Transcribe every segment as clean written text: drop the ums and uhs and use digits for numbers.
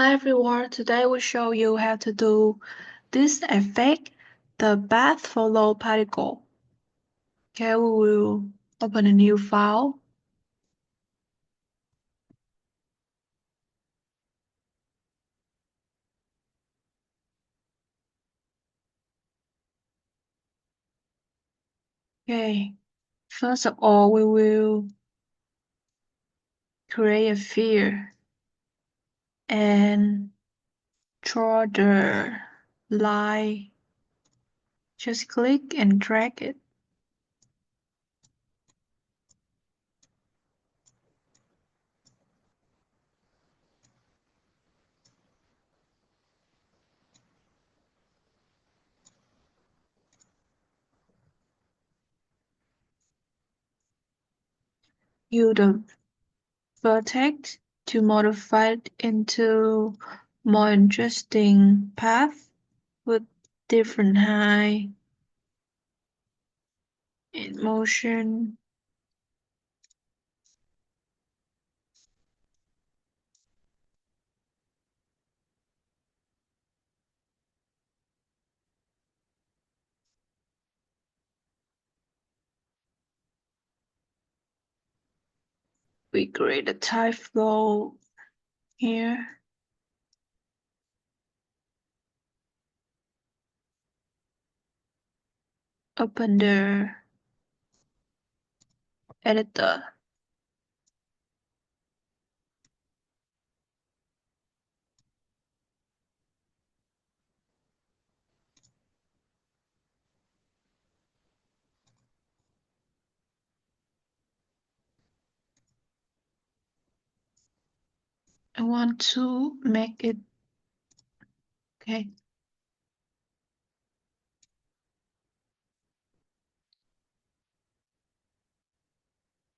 Hi everyone, today we'll show you how to do this effect, the bath follow particle. Okay, we will open a new file. Okay, first of all, we will create a sphere and draw the line. Just click and drag it. Use the vertex to modify it into more interesting path with different height and motion. We create a Tyflow here. Open the editor. I want to make it okay.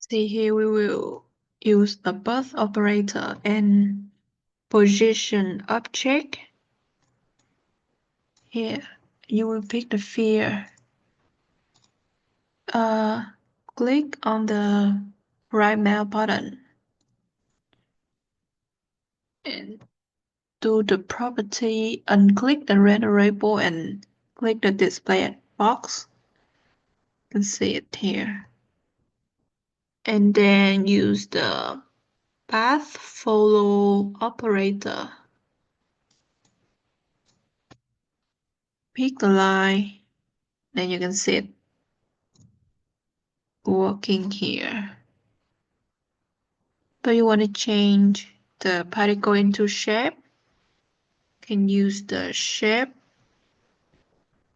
See here we will use the birth operator and position object. Here you will pick the sphere. Click on the right mouse button and do the property, unclick the red label and click the display box. You can see it here. And then use the path follow operator. Pick the line, then you can see it working here. But you want to change the particle into shape, you can use the shape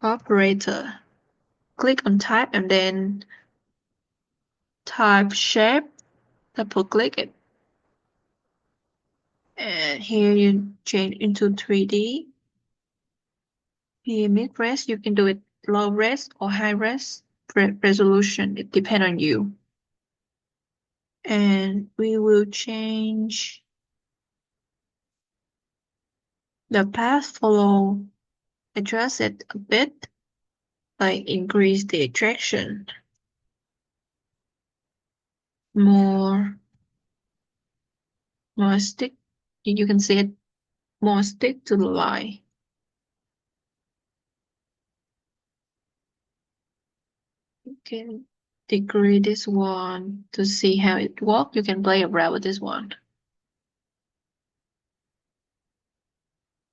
operator. Click on type and then type shape, double click it. And here you change into 3D. Here mid-res, you can do it low res or high res resolution. It depends on you. And we will change the path follow, adjust it a bit, like increase the attraction, more stick. You can see it more stick to the line. You can degree this one to see how it works. You can play around with this one.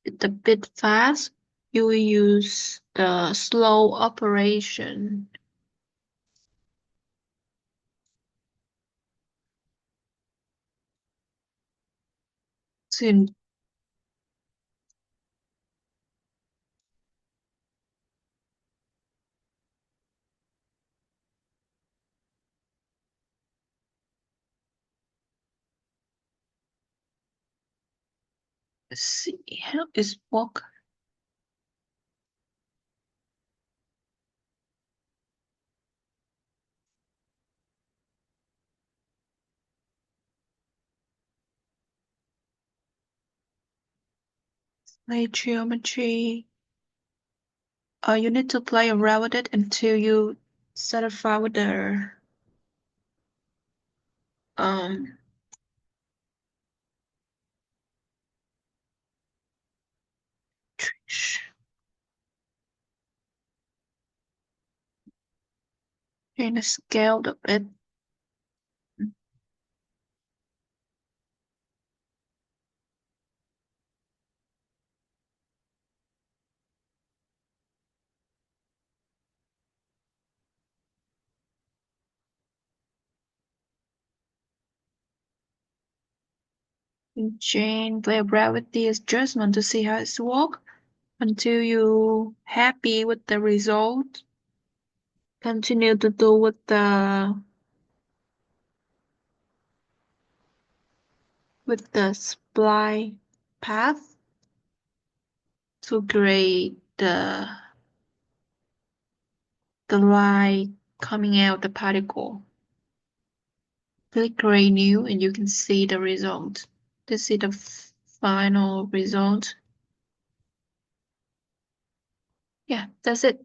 It's a bit fast. You will use the slow operation. Soon see how it works. Play geometry. You need to play around with it until you satisfy with the um Change the scale of it. And change the gravity adjustment to see how it's work until you happy with the result. Continue to do with the spline path to create the light coming out the particle. Click create new and you can see the result. This is the final result. Yeah, that's it.